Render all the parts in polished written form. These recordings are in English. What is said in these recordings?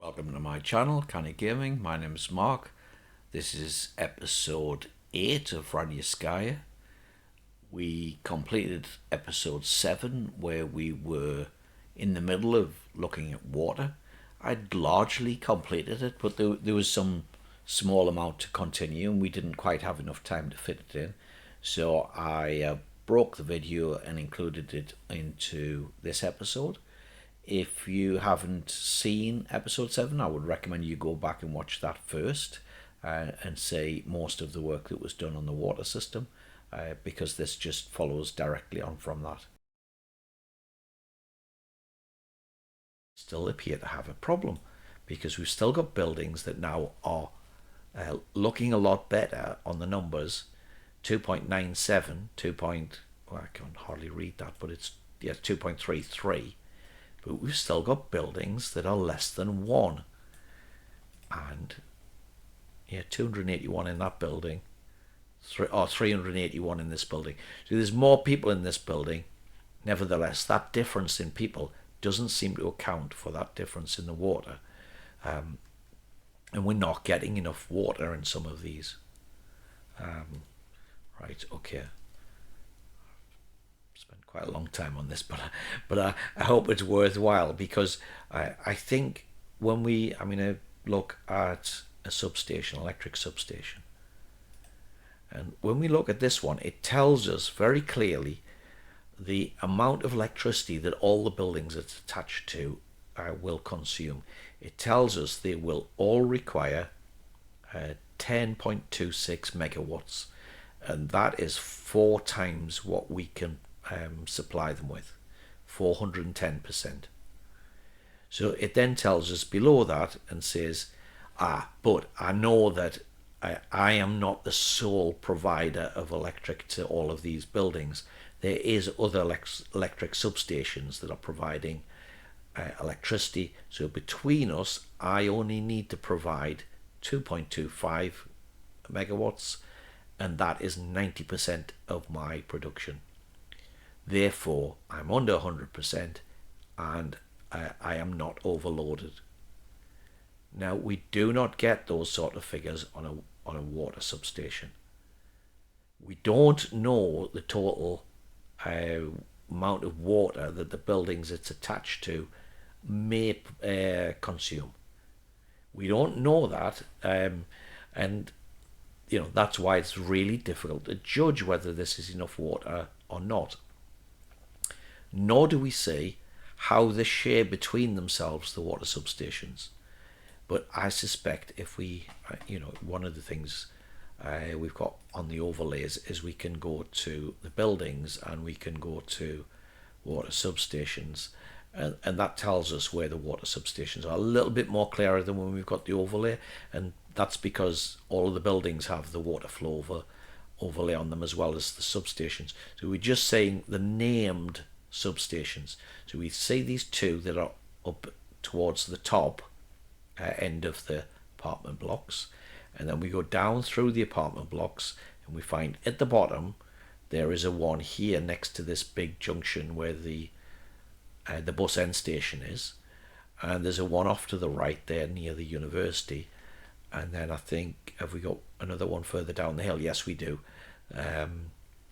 Welcome to my channel, Canny Gaming. My name is Mark. This is episode 8 of Vranyoskaya. We completed episode 7 where we were in the middle of looking at water. I'd largely completed it, but there was some small amount to continue and we didn't quite have enough time to fit it in. So I broke the video and included it into this episode. If you haven't seen episode 7, I would recommend you go back and watch that first and see most of the work that was done on the water system, because this just follows directly on from that. Still appear to have a problem because we've still got buildings that now are looking a lot better on the numbers. 2.97, well, I can't hardly read that, but it's 2.33. But we've still got buildings that are less than 1. And 281 in that building, or 381 in this building. So there's more people in this building. Nevertheless, that difference in people doesn't seem to account for that difference in the water. And we're not getting enough water in some of these. Right, okay. Spent quite a long time on this, but I hope it's worthwhile, because I think when I'm going to look at a substation, electric substation, and when we look at this one, it tells us very clearly the amount of electricity that all the buildings it's attached to will consume. It tells us they will all require 10.26 megawatts, and that is 4 times what we can supply them with, 410%. So it then tells us below that and says, but I know that I am not the sole provider of electric to all of these buildings. There is other electric substations that are providing electricity. So between us, I only need to provide 2.25 megawatts, and that is 90% of my production. Therefore, I'm under 100% and I am not overloaded. Now, we do not get those sort of figures on a water substation. We don't know the total amount of water that the buildings it's attached to may consume. We don't know that, and that's why it's really difficult to judge whether this is enough water or not. Nor do we see how they share between themselves, the water substations. But I suspect if we, one of the things we've got on the overlays is we can go to the buildings and we can go to water substations, and that tells us where the water substations are. A little bit more clearer than when we've got the overlay, and that's because all of the buildings have the water flow overlay on them as well as the substations. So we're just saying the named substations. So we see these two that are up towards the top end of the apartment blocks, and then we go down through the apartment blocks and we find at the bottom there is a one here next to this big junction where the bus end station is, and there's a one off to the right there near the university, and then I think, have we got another one further down the hill? Yes, we do.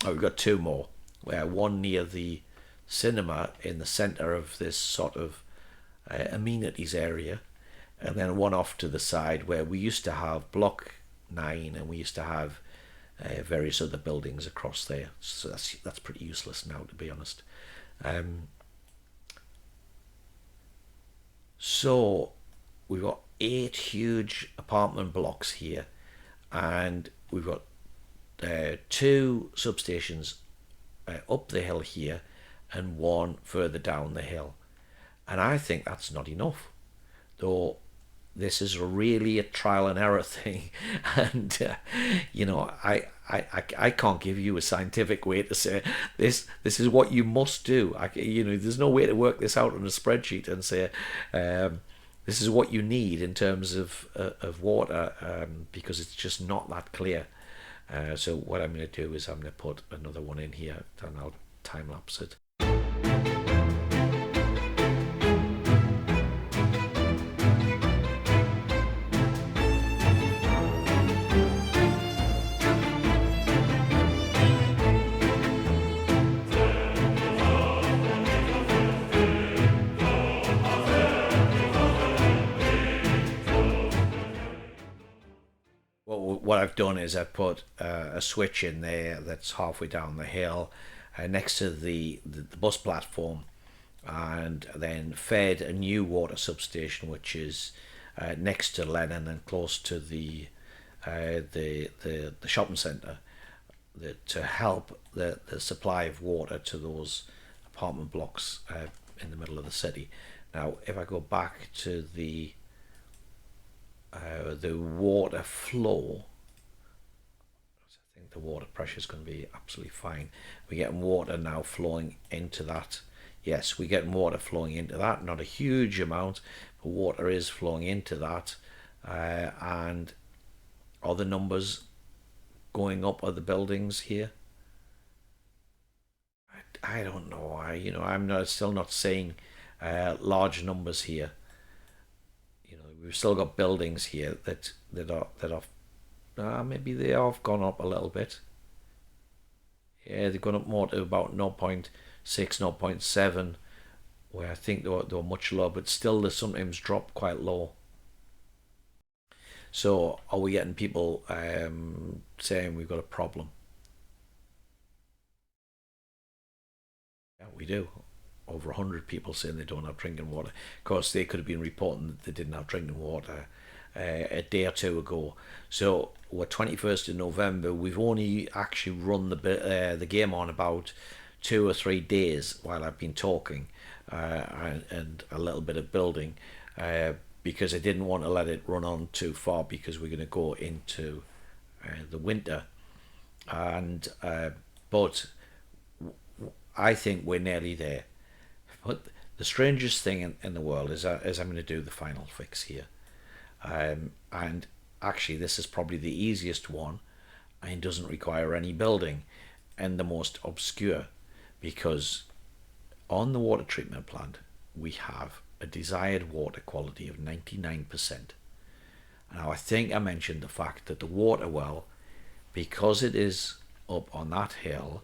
We've got 2 more, where one near the cinema in the center of this sort of amenities area, and then one off to the side where we used to have block 9 and we used to have various other buildings across there. So that's pretty useless now, to be honest. So we've got 8 huge apartment blocks here, and we've got 2 substations up the hill here and 1 further down the hill, and I think that's not enough, though this is really a trial and error thing. And I can't give you a scientific way to say this is what you must do. There's no way to work this out on a spreadsheet and say this is what you need in terms of water, because it's just not that clear. So what I'm going to do is I'm going to put another one in here and I'll time lapse it. what I've done is I've put a switch in there that's halfway down the hill, next to the bus platform, and then fed a new water substation which is next to Lennon and close to the shopping centre, to help the supply of water to those apartment blocks in the middle of the city. Now, if I go back to the water flow, I think the water pressure is going to be absolutely fine. We're getting water now flowing into that. Yes, we're getting water flowing into that. Not a huge amount, but water is flowing into that. And are the numbers going up? Are the buildings here? I don't know. I'm not still not seeing large numbers here. We've still got buildings here that are maybe they have gone up a little bit. Yeah, they've gone up more to about 0.6, 0.7, where I think they were much lower, but still they sometimes drop quite low. So are we getting people saying we've got a problem? Yeah, we do. Over 100 people saying they don't have drinking water. Of course, they could have been reporting that they didn't have drinking water a day or two ago. So we're 21st of November. We've only actually run the game on about 2 or 3 days while I've been talking, and a little bit of building, because I didn't want to let it run on too far because we're going to go into the winter. And but I think we're nearly there. But the strangest thing in the world is I'm going to do the final fix here. And actually, this is probably the easiest one and doesn't require any building, and the most obscure, because on the water treatment plant we have a desired water quality of 99%. Now, I think I mentioned the fact that the water well, because it is up on that hill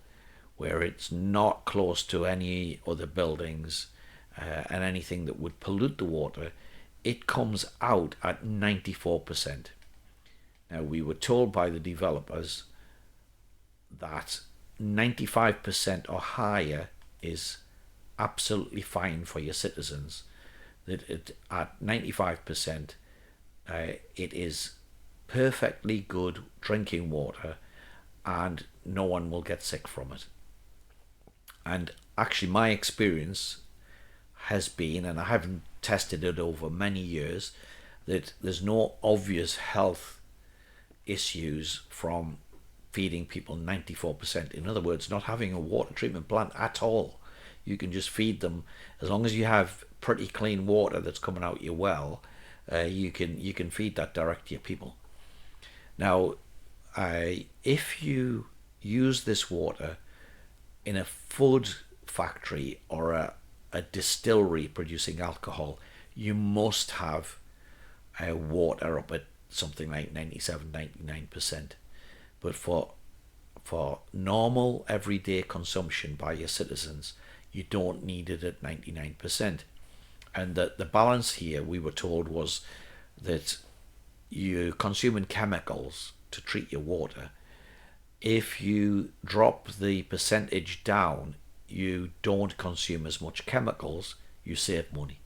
where it's not close to any other buildings and anything that would pollute the water, it comes out at 94%. Now, we were told by the developers that 95% or higher is absolutely fine for your citizens. That at 95%, it is perfectly good drinking water and no one will get sick from it. And actually, my experience has been, and I haven't tested it over many years, that there's no obvious health issues from feeding people 94%. In other words, not having a water treatment plant at all. You can just feed them as long as you have pretty clean water that's coming out your well. You can feed that direct to your people. Now, if you use this water in a food factory or a distillery producing alcohol, you must have water up at something like 97, 99%. But for normal everyday consumption by your citizens, you don't need it at 99%. And that the balance here, we were told, was that you're consuming chemicals to treat your water. If you drop the percentage down, you don't consume as much chemicals, you save money.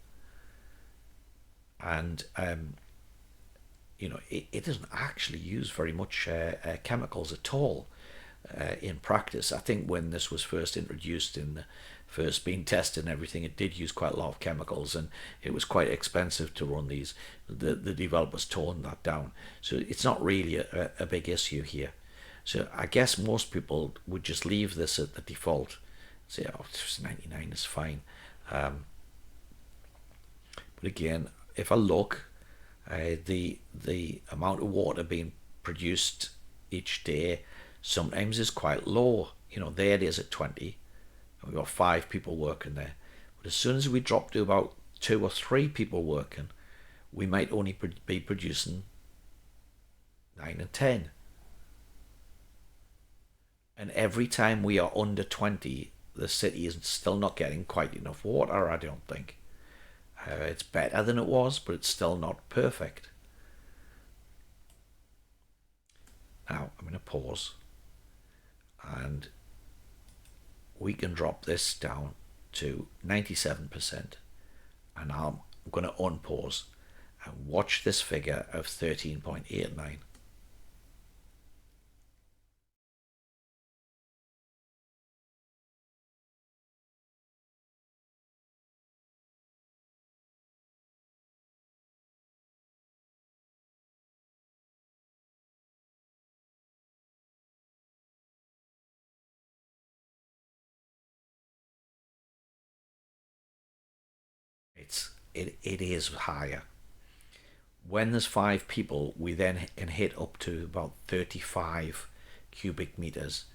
And it doesn't actually use very much chemicals at all in practice. I think when this was first introduced in the first being tested and everything, it did use quite a lot of chemicals, and it was quite expensive to run these. The developers toned that down, so it's not really a big issue here. So I guess most people would just leave this at the default, say, oh, 99 is fine. But again, if I look, the amount of water being produced each day sometimes is quite low. There it is at 20, and we've got 5 people working there. But as soon as we drop to about 2 or 3 people working, we might only be producing 9 and 10. And every time we are under 20, the city is still not getting quite enough water, I don't think. It's better than it was, but it's still not perfect. going to pause, and we can drop this down to 97%, and I'm going to unpause and watch this figure of 13.89. It is higher. When there's 5 people, we then can hit up to about 35 cubic meters.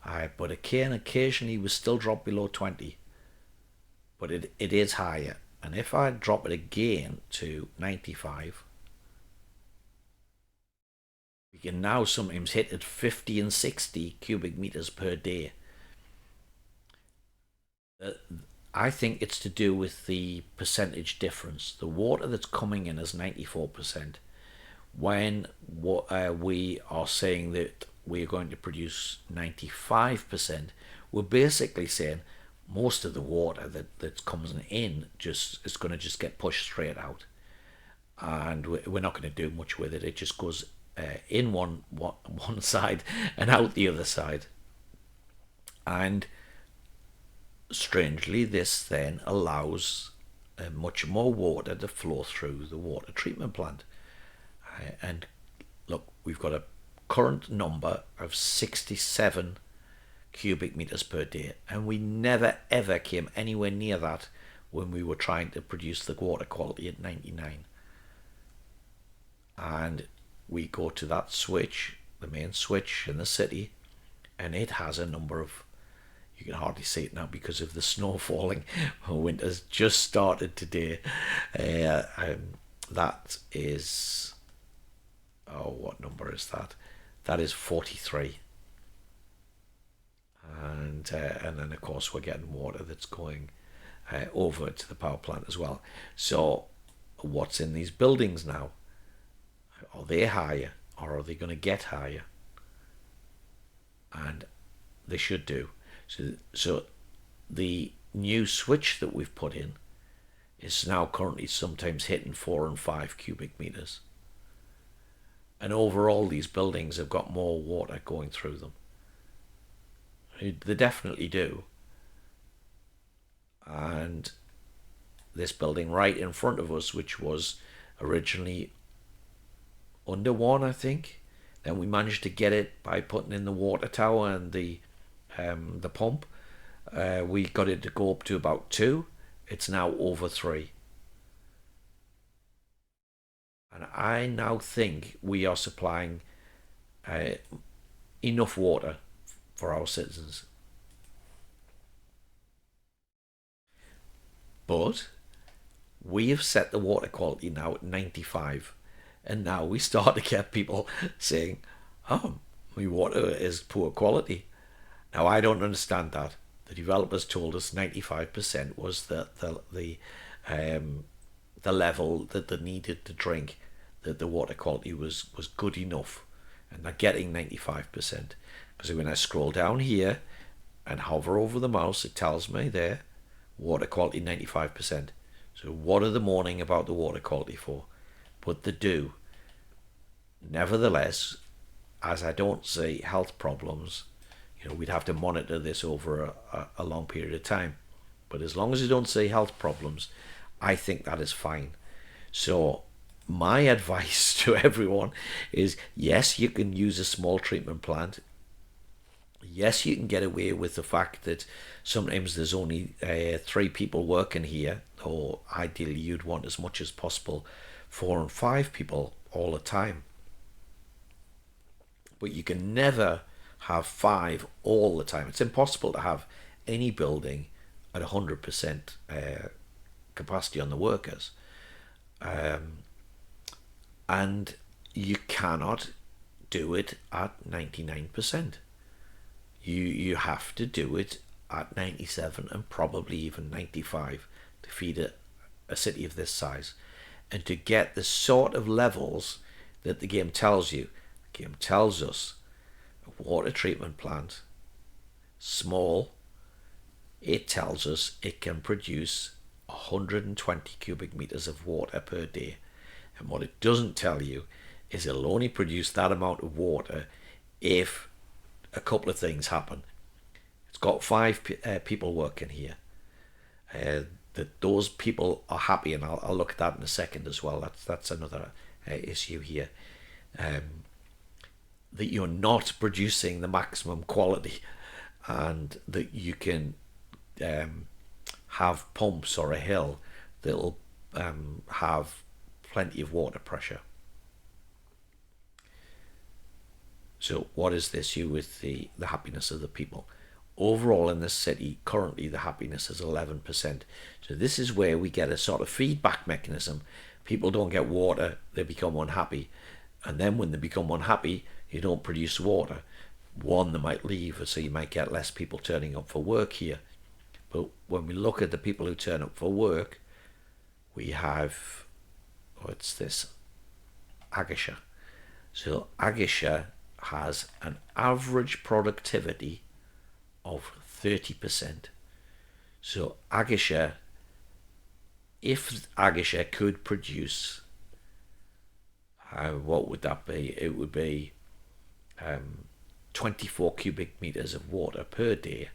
But occasionally we still drop below 20, but it is higher. And if I drop it again to 95, we can now sometimes hit at 50 and 60 cubic meters per day. I think it's to do with the percentage difference. The water that's coming in is 94%. When we are saying that we're going to produce 95%, we're basically saying most of the water that comes in just is going to just get pushed straight out, and we're not going to do much with it. It just goes in one side and out the other side. And strangely, this then allows much more water to flow through the water treatment plant. And look, we've got a current number of 67 cubic meters per day, and we never ever came anywhere near that when we were trying to produce the water quality at 99. And we go to that switch, the main switch in the city, and it has a number of, you can hardly see it now because of the snow falling. Winter's just started today. That is, oh, what number is that? That is 43. And then of course we're getting water that's going over to the power plant as well. So what's in these buildings now? Are they higher, or are they going to get higher? And they should do. So the new switch that we've put in is now currently sometimes hitting 4 and 5 cubic meters. And overall, these buildings have got more water going through them. They definitely do. And this building right in front of us, which was originally under 1, I think, then we managed to get it by putting in the water tower and the pump. We got it to go up to about 2. It's now over 3. And I now think we are supplying enough water for our citizens. But we have set the water quality now at 95. And now we start to get people saying, oh, my water is poor quality. Now, I don't understand that. The developers told us 95% was the level that they needed to drink, that the water quality was good enough, and they're getting 95%. Because when I scroll down here and hover over the mouse, it tells me there, water quality 95%. So what are they mourning about the water quality for? But they do. Nevertheless, as I don't see health problems, we'd have to monitor this over a long period of time. But as long as you don't see health problems, I think that is fine. So my advice to everyone is, yes, you can use a small treatment plant. Yes, you can get away with the fact that sometimes there's only 3 people working here, or ideally you'd want as much as possible 4 and 5 people all the time. But you can never have 5 all the time. It's impossible to have any building at 100% capacity on the workers. And you cannot do it at 99%. You have to do it at 97 and probably even 95 to feed a city of this size. And to get the sort of levels that the game tells you. The game tells us A water treatment plant, small, it tells us it can produce 120 cubic meters of water per day. And what it doesn't tell you is it'll only produce that amount of water if a couple of things happen. It's got five people working here. That those people are happy, and I'll look at that in a second as well. That's another issue here. That you're not producing the maximum quality, and that you can have pumps or a hill that'll have plenty of water pressure. So what is the issue with the happiness of the people? Overall in this city, currently the happiness is 11%. So this is where we get a sort of feedback mechanism. People don't get water, they become unhappy. And then when they become unhappy, you don't produce water. One, they might leave, so you might get less people turning up for work here. But when we look at the people who turn up for work, we have, what's this? Agisha. So Agisha has an average productivity of 30%. So Agisha, if Agisha could produce, what would that be? It would be 24 cubic meters of water per day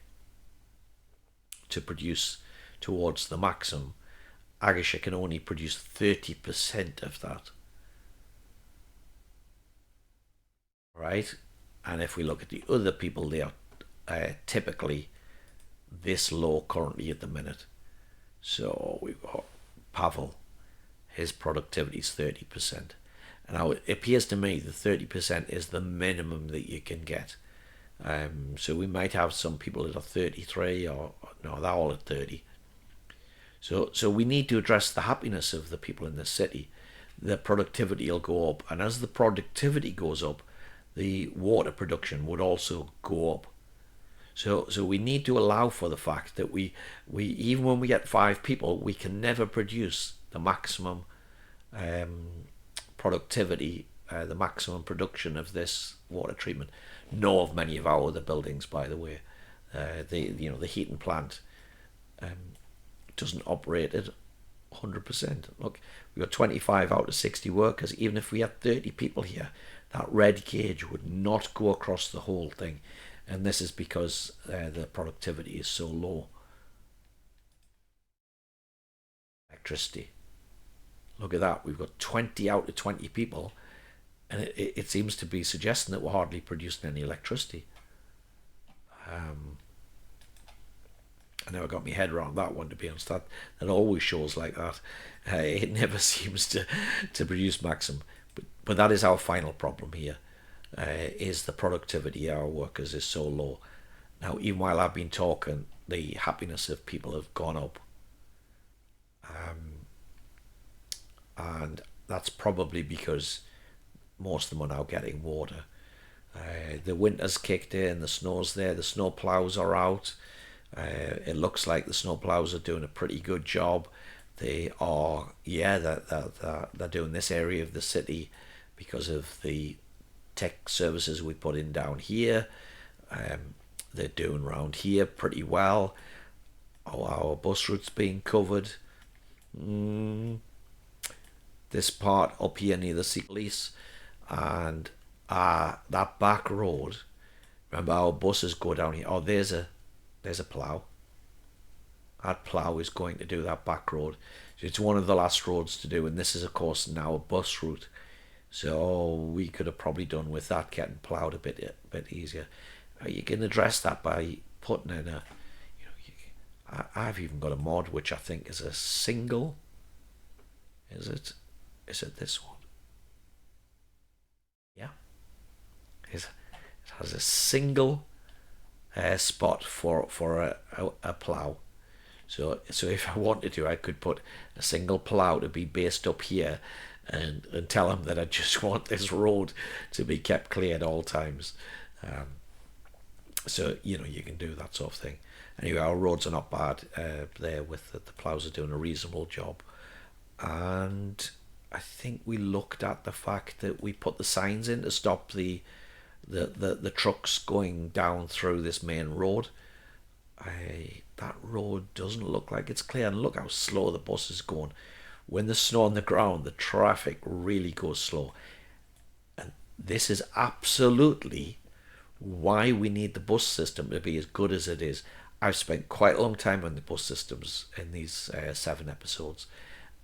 to produce towards the maximum. Agisha can only produce 30% of that. Right? And if we look at the other people, they are typically this low currently at the minute. So we've got Pavel, his productivity is 30%. And now it appears to me that 30% is the minimum that you can get. So we might have some people that are 33, or no, they're all at 30. So we need to address the happiness of the people in the city. The productivity will go up, and as the productivity goes up, the water production would also go up. So we need to allow for the fact that we even when we get 5 people, we can never produce the maximum productivity, the maximum production of this water treatment, nor of many of our other buildings, by the way. The heating plant doesn't operate at 100%. Look, we've got 25 out of 60 workers. Even if we had 30 people here, that red gauge would not go across the whole thing. And this is because the productivity is so low. Electricity. Look at that. We've got 20 out of 20 people, and it seems to be suggesting that we're hardly producing any electricity. I never got my head around that one, to be honest. That always shows like that. It never seems to produce maximum. But that is our final problem here, is the productivity of our workers is so low. Now, even while I've been talking, the happiness of people have gone up. And that's probably because most of them are now getting water. The winter's kicked in, the snow's there, the snow plows are out. It looks like the snow plows are doing a pretty good job. They are, they're doing this area of the city because of the tech services we put in down here. They're doing around here pretty well. Our bus route's being covered. This part up here near the sea police, and that back road. Remember, our buses go down here. Oh, there's a plough. That plough is going to do that back road. So it's one of the last roads to do, and this is of course now a bus route. So we could have probably done with that getting ploughed a bit easier. You can address that by putting in a, I've even got a mod which I think is a single. Is it this one? Yeah. It has a single spot for a plough. So if I wanted to, I could put a single plough to be based up here, and tell them that I just want this road to be kept clear at all times. So you can do that sort of thing. Anyway, our roads are not bad there. With the ploughs are doing a reasonable job, and I think we looked at the fact that we put the signs in to stop the the trucks going down through this main road. That road doesn't look like it's clear, and look how slow the bus is going. When there's snow on the ground, the traffic really goes slow. This is absolutely why we need the bus system to be as good as it is. I've spent quite a long time on the bus systems in these 7 episodes,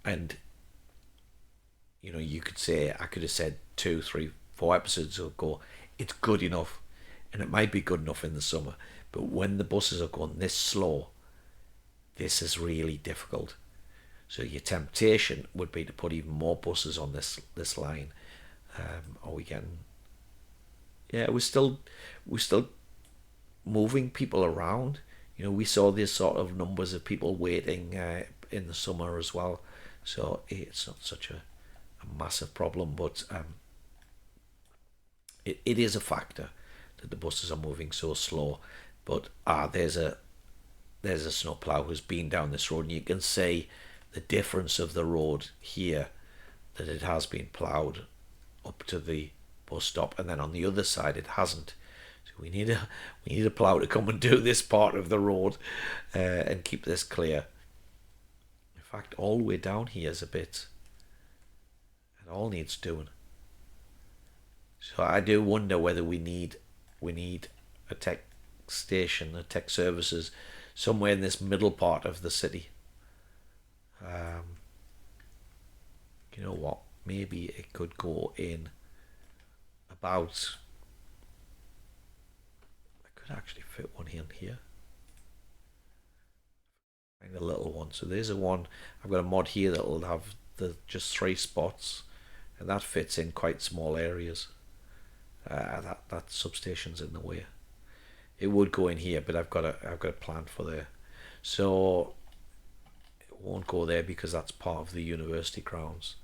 and you could say I could have said 2, 3, 4 episodes ago, it's good enough, and it might be good enough in the summer, but when the buses are going this slow, this is really difficult. So your temptation would be to put even more buses on this line. Are we getting? Yeah, we're still moving people around. We saw this sort of numbers of people waiting in the summer as well. So it's not such a massive problem, but it is a factor that the buses are moving so slow. But there's a snowplow who's been down this road, and you can see the difference of the road here, that it has been ploughed up to the bus stop, and then on the other side it hasn't. So we need a plough to come and do this part of the road and keep this clear. In fact, all the way down here is a bit. It all needs doing. So I do wonder whether we need a tech station, a tech services somewhere in this middle part of the city. Um, you know what? Maybe it could go in about. I could actually fit one in here. Find a little one. So there's a one. I've got a mod here that'll have the just 3 spots, and that fits in quite small areas. That substation's in the way. It would go in here, but I've got a plan for there. So it won't go there because that's part of the university grounds.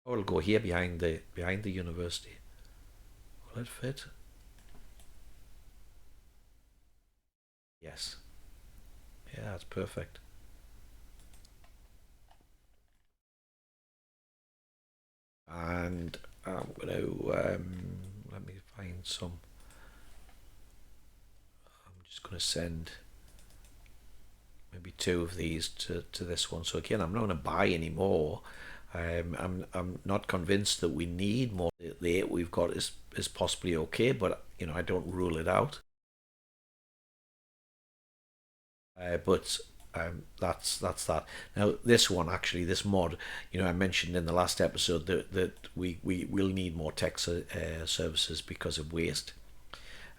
Or it'll go here behind the university. Will it fit? Yes. Yeah, that's perfect. And I'm gonna let me find some. I'm just gonna send maybe 2 of these to this one. So again, I'm not gonna buy any more. I'm not convinced that we need more. The 8 we've got is possibly okay, but I don't rule it out. But that's that. Now this one actually, this mod, I mentioned in the last episode that we will need more tech services because of waste.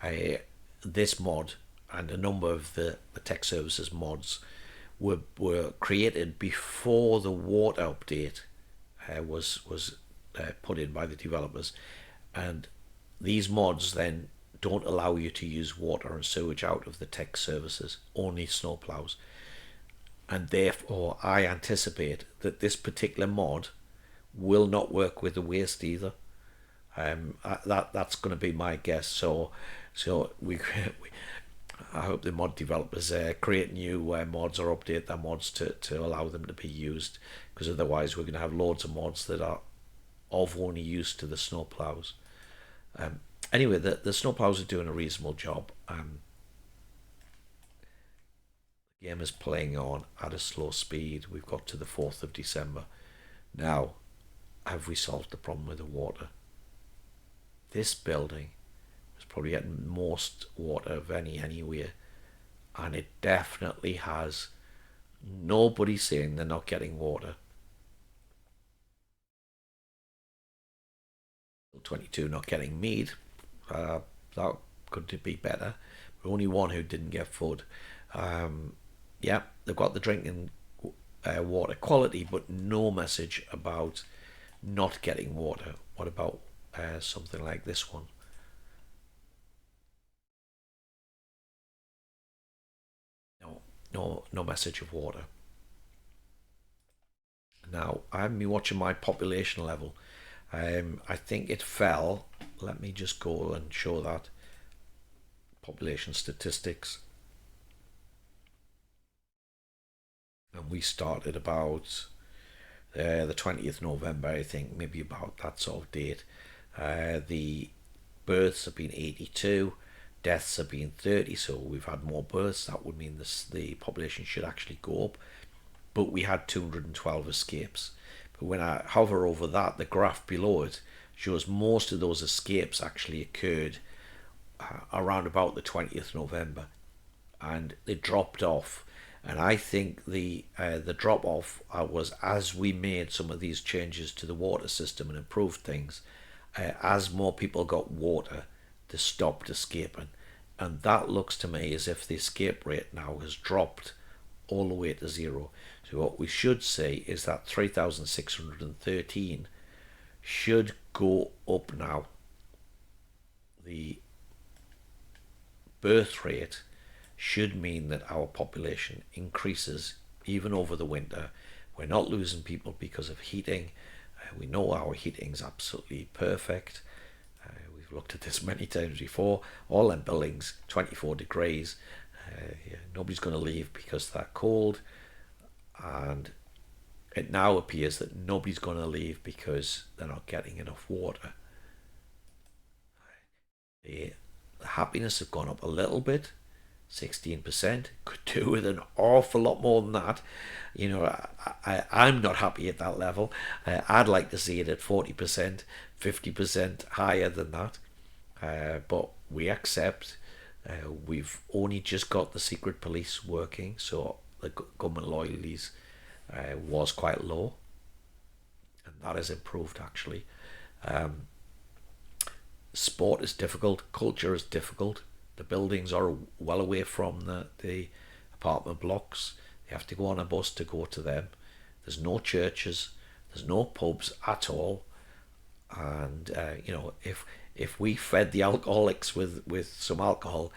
Uh, this mod and a number of the tech services mods were created before the water update was put in by the developers, and these mods then don't allow you to use water and sewage out of the tech services, only snowplows. And therefore, I anticipate that this particular mod will not work with the waste either. That's going to be my guess. So we I hope the mod developers create new mods or update their mods to allow them to be used, because otherwise we're going to have loads of mods that are of only use to the snowplows. Anyway, the snowplows are doing a reasonable job. The game is playing on at a slow speed. We've got to the 4th of December. Now, have we solved the problem with the water? This building was probably getting most water of anywhere, and it definitely has. Nobody saying they're not getting water. 22 not getting meat. Uh, that could be better. But only one who didn't get food. Yeah, they've got the drinking water quality, but no message about not getting water. What about something like this one? No, no message of water. Now, I haven't been watching my population level. I think it fell. Let me just go and show that population statistics. And we started about the 20th November, I think, maybe about that sort of date. The births have been 82, deaths have been 30, so we've had more births. That would mean the population should actually go up. But we had 212 escapes. But when I hover over that, the graph below it shows most of those escapes actually occurred around about the 20th November, and they dropped off. And I think the drop off was as we made some of these changes to the water system and improved things. As more people got water, they stopped escaping, and that looks to me as if the escape rate now has dropped all the way to zero. So what we should say is that 3,613 should go up now. The birth rate should mean that our population increases even over the winter. We're not losing people because of heating. We know our heating's absolutely perfect. We've looked at this many times before. All them buildings, 24 degrees. Yeah, nobody's going to leave because they're cold. And it now appears that nobody's going to leave because they're not getting enough water. The happiness have gone up a little bit, 16%. Could do with an awful lot more than that. You know, I'm not happy at that level. I'd like to see it at 40%, 50% higher than that. But we accept. We've only just got the secret police working, so the government loyalties was quite low, and that has improved actually. Um, Sport is difficult, culture is difficult. The buildings are well away from the apartment blocks. They have to go on a bus to go to them. There's no churches, there's no pubs at all. And if we fed the alcoholics with some alcohol,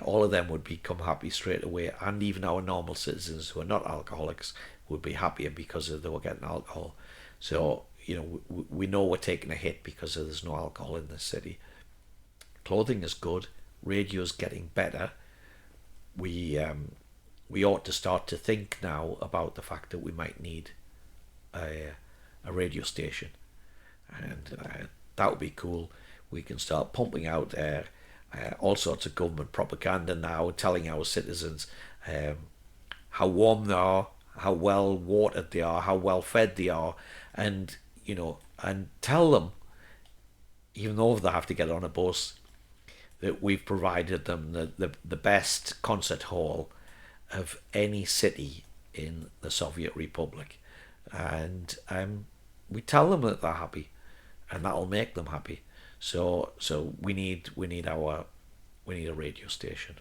all of them would become happy straight away, and even our normal citizens who are not alcoholics would be happier because they were getting alcohol. So we know we're taking a hit because there's no alcohol in this city. Clothing is good, radio's getting better. We ought to start to think now about the fact that we might need a radio station, and that would be cool. We can start pumping out all sorts of government propaganda now, telling our citizens how warm they are, how well watered they are, how well fed they are, and and tell them, even though they have to get on a bus, that we've provided them the best concert hall of any city in the Soviet Republic, and we tell them that they're happy, and that'll make them happy. So we need a radio station.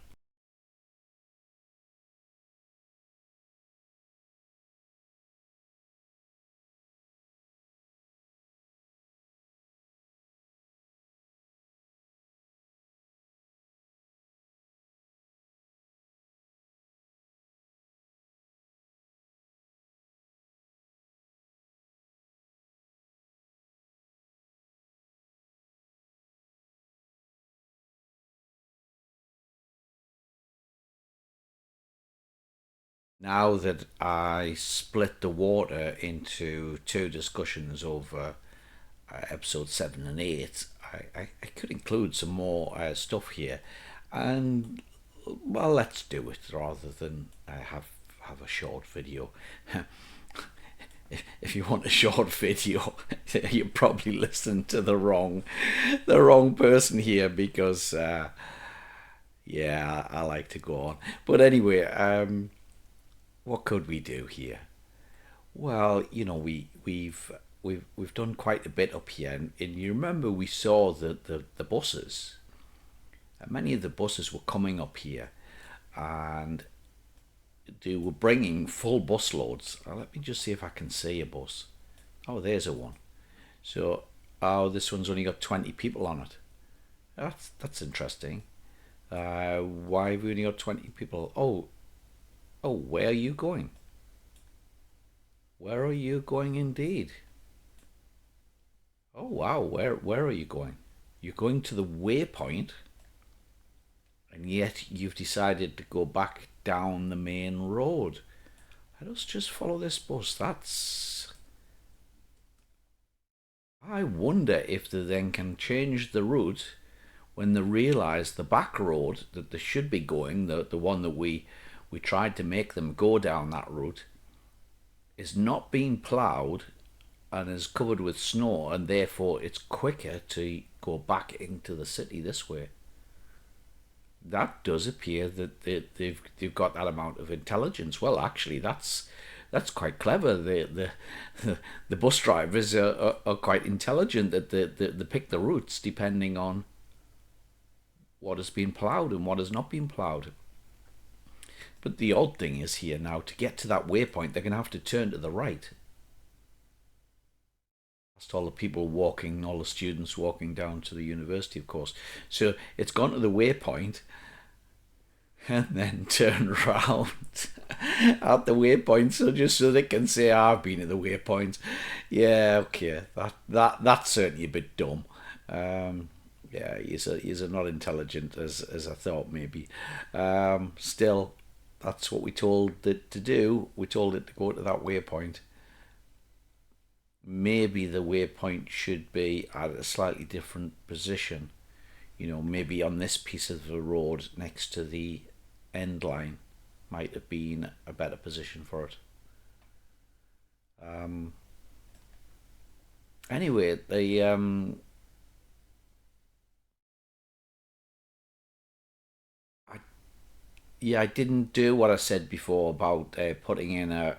Now that I split the water into two discussions over episode 7 and 8, I could include some more stuff here, and well, let's do it rather than have a short video. If you want a short video, you probably listen to the wrong person here because yeah, I like to go on. But anyway, what could we do here? Well, we've done quite a bit up here, and you remember we saw the buses. Many of the buses were coming up here, and they were bringing full bus loads. Let me just see if I can see a bus. Oh, there's a one. So, oh, this one's only got 20 people on it. That's interesting. Why have we only got 20 people? Oh, where are you going? Where are you going indeed? Oh wow, where are you going? You're going to the waypoint, and yet you've decided to go back down the main road. Let us just follow this bus. I wonder if they then can change the route when they realise the back road that they should be going, the one that we tried to make them go down that route, is not being ploughed and is covered with snow, and therefore it's quicker to go back into the city this way. That does appear that they've got that amount of intelligence. Well, actually, that's quite clever. The bus drivers are quite intelligent that they pick the routes depending on what has been ploughed and what has not been ploughed. But the odd thing is here now, to get to that waypoint, they're going to have to turn to the right. Past all the people walking, all the students walking down to the university, of course. So it's gone to the waypoint and then turn around at the waypoint, so just so they can say, I've been at the waypoint. Yeah, okay, that's certainly a bit dumb. Um, yeah, he's a not intelligent as I thought maybe. Still, that's what we told it to do. We told it to go to that waypoint. Maybe the waypoint should be at a slightly different position. Maybe on this piece of the road next to the end line might have been a better position for it. Um, anyway, I, yeah, I didn't do what I said before about putting in a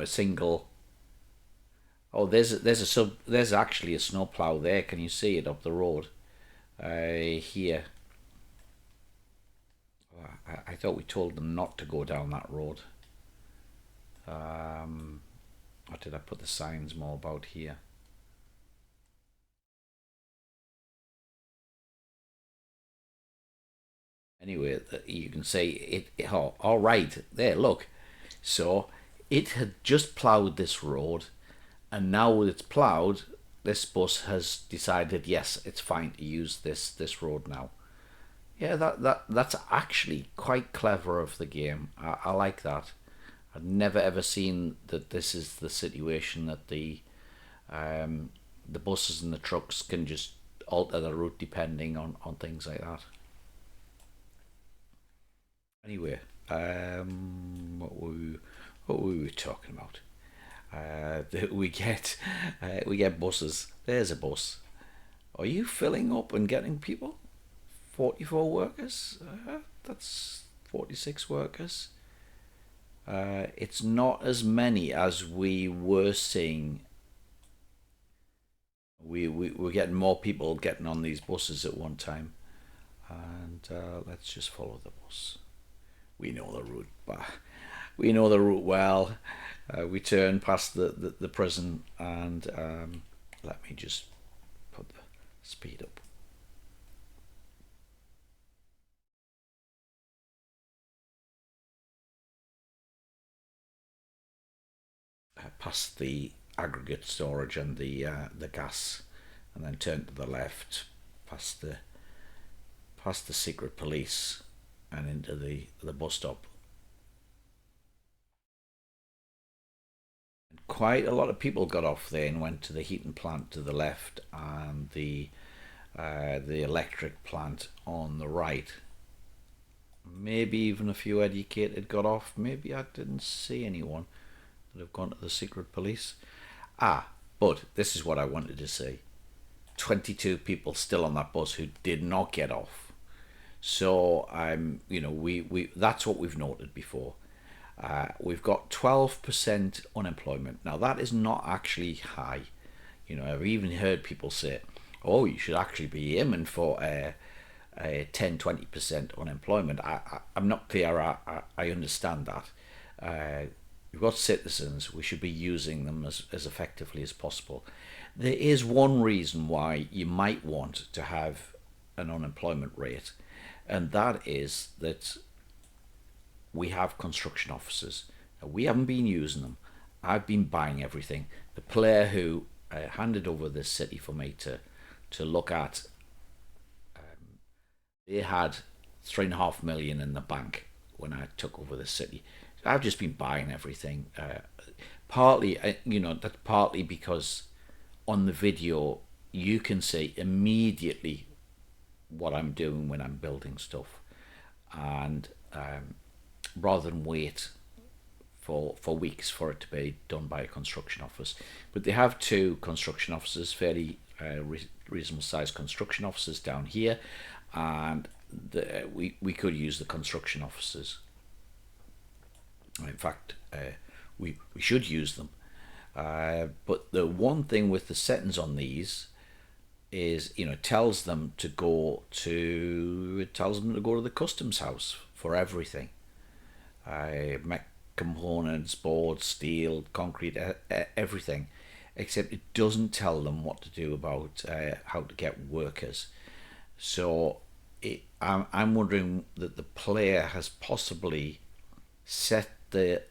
single. Oh, there's actually a snowplow there. Can you see it up the road? Here. I thought we told them not to go down that road. Um, or did I put the signs more about here? Anyway, you can say it. Oh, all right, there. Look. So it had just ploughed this road, and now it's ploughed, this bus has decided yes, it's fine to use this road now. Yeah, that's actually quite clever of the game. I like that. I've never ever seen that this is the situation that um, the buses and the trucks can just alter the route depending on things like that. Anyway, what were we talking about? We get buses. There's a bus. Are you filling up and getting people? 44 workers. That's 46 workers. It's not as many as we were seeing. We're getting more people getting on these buses at one time. And let's just follow the bus. We know the route. We know the route well. We turn past the prison, and let me just put the speed up. Past the aggregate storage and the gas, and then turn to the left, past the secret police, and into the bus stop. And quite a lot of people got off there and went to the heating plant to the left and the electric plant on the right. Maybe even a few educated got off. Maybe I didn't see anyone that have gone to the secret police. But this is what I wanted to say. 22 people still on that bus who did not get off. So we that's what we've noted before. We've got 12% unemployment. Now that is not actually high. I've even heard people say, "Oh, you should actually be aiming for a 10-20% unemployment." I'm not clear. I understand that. We've got citizens. We should be using them as effectively as possible. There is one reason why you might want to have an unemployment rate, and that is that we have construction officers. Now, we haven't been using them. I've been buying everything. The player who handed over this city for me to look at, they had 3.5 million in the bank when I took over the city. I've just been buying everything. Partly, that's partly because on the video, you can see immediately what I'm doing when I'm building stuff, and rather than wait for weeks for it to be done by a construction office. But they have two construction offices, fairly reasonable sized construction offices down here, and we could use the construction offices. In fact, we should use them. But the one thing with the settings on these is, it tells them to go to the customs house for everything. Components, board, steel, concrete, everything, except it doesn't tell them what to do about how to get workers. So I'm wondering that the player has possibly set the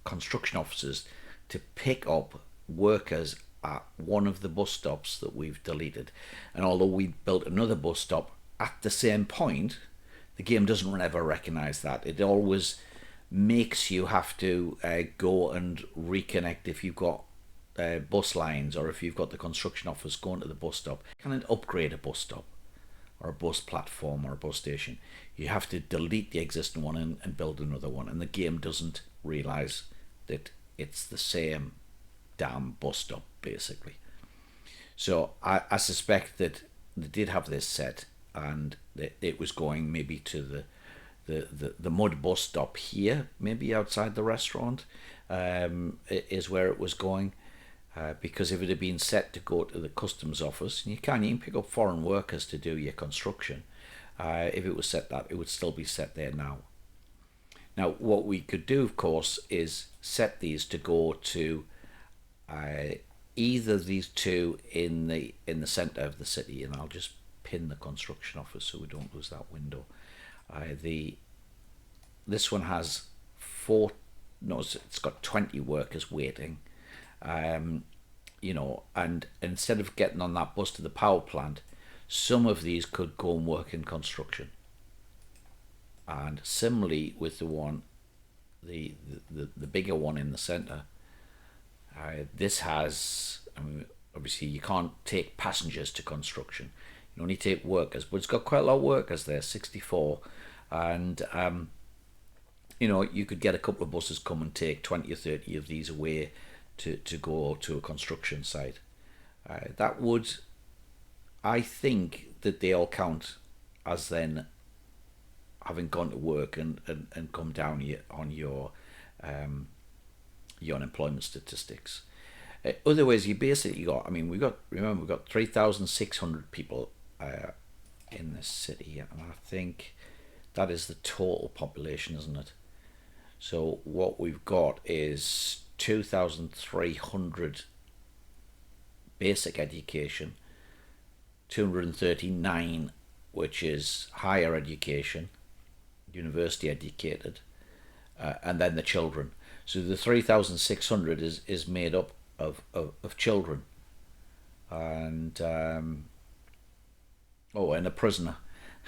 construction officers to pick up workers at one of the bus stops that we've deleted. And although we built another bus stop at the same point, the game doesn't ever recognize that. It always makes you have to go and reconnect if you've got bus lines, or if you've got the construction office going to the bus stop. You can't upgrade a bus stop or a bus platform or a bus station. You have to delete the existing one and build another one, and the game doesn't realize that it's the same damn bus stop, basically. So I suspect that they did have this set, and it was going maybe to the mud bus stop here, maybe outside the restaurant, is where it was going. Because if it had been set to go to the customs office, and you can pick up foreign workers to do your construction. If it was set that, it would still be set there now. Now, what we could do, of course, is set these to go to either these two in the centre of the city, and I'll just pin the construction office so we don't lose that window. This one has it's got 20 workers waiting, and instead of getting on that bus to the power plant, some of these could go and work in construction. And similarly with the one, the bigger one in the centre, this has, obviously you can't take passengers to construction, you only take workers, but it's got quite a lot of workers there, 64, and you could get a couple of buses come and take 20 or 30 of these away to go to a construction site. That would, I think that they all count as then having gone to work and come down on your unemployment statistics. Otherwise, you basically got, we've got 3,600 people in this city, and I think that is the total population, isn't it? So what we've got is 2,300 basic education, 239 which is higher education, university educated, and then the children. So the 3,600 is made up of children, and and a prisoner.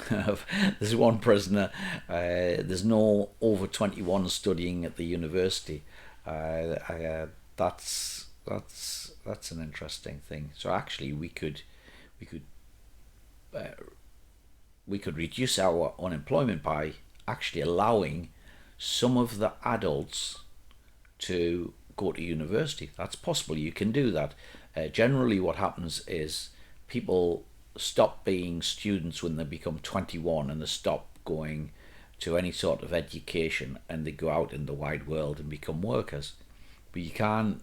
There's one prisoner. There's no over 21 studying at the university. That's an interesting thing. So actually, we could reduce our unemployment by actually allowing some of the adults to go to university. That's possible. You can do that. Generally, what happens is people stop being students when they become 21, and they stop going to any sort of education, and they go out in the wide world and become workers. But you can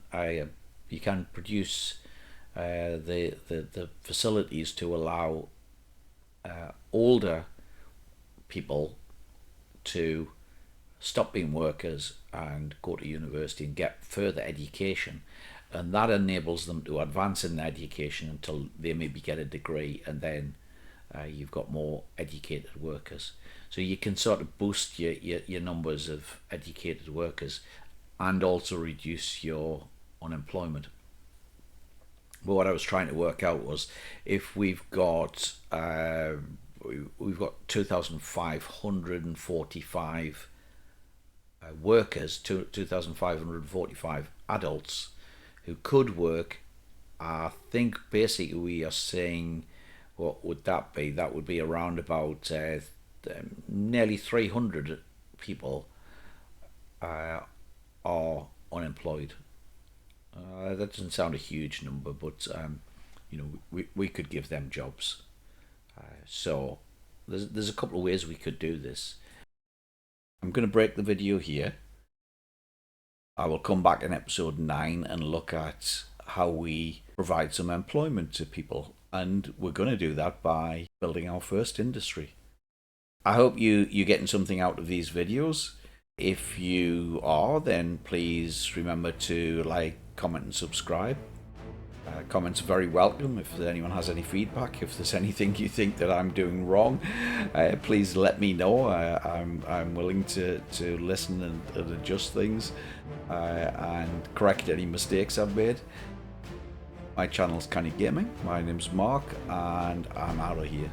produce the facilities to allow older people to stop being workers and go to university and get further education, and that enables them to advance in their education until they maybe get a degree, and then you've got more educated workers. So you can sort of boost your numbers of educated workers and also reduce your unemployment. But what I was trying to work out was, if we've got 2,545 workers, 2,545 adults who could work I think basically we are saying, what would that be? That would be around about nearly 300 people are unemployed. That doesn't sound a huge number, but we could give them jobs. So there's a couple of ways we could do this. I'm going to break the video here. I will come back in episode 9 and look at how we provide some employment to people. And we're going to do that by building our first industry. I hope you're getting something out of these videos. If you are, then please remember to like, comment, and subscribe. Comments are very welcome. If anyone has any feedback, if there's anything you think that I'm doing wrong, please let me know. I'm willing to listen and adjust things and correct any mistakes I've made. My channel's Canny Gaming. My name's Mark, and I'm out of here.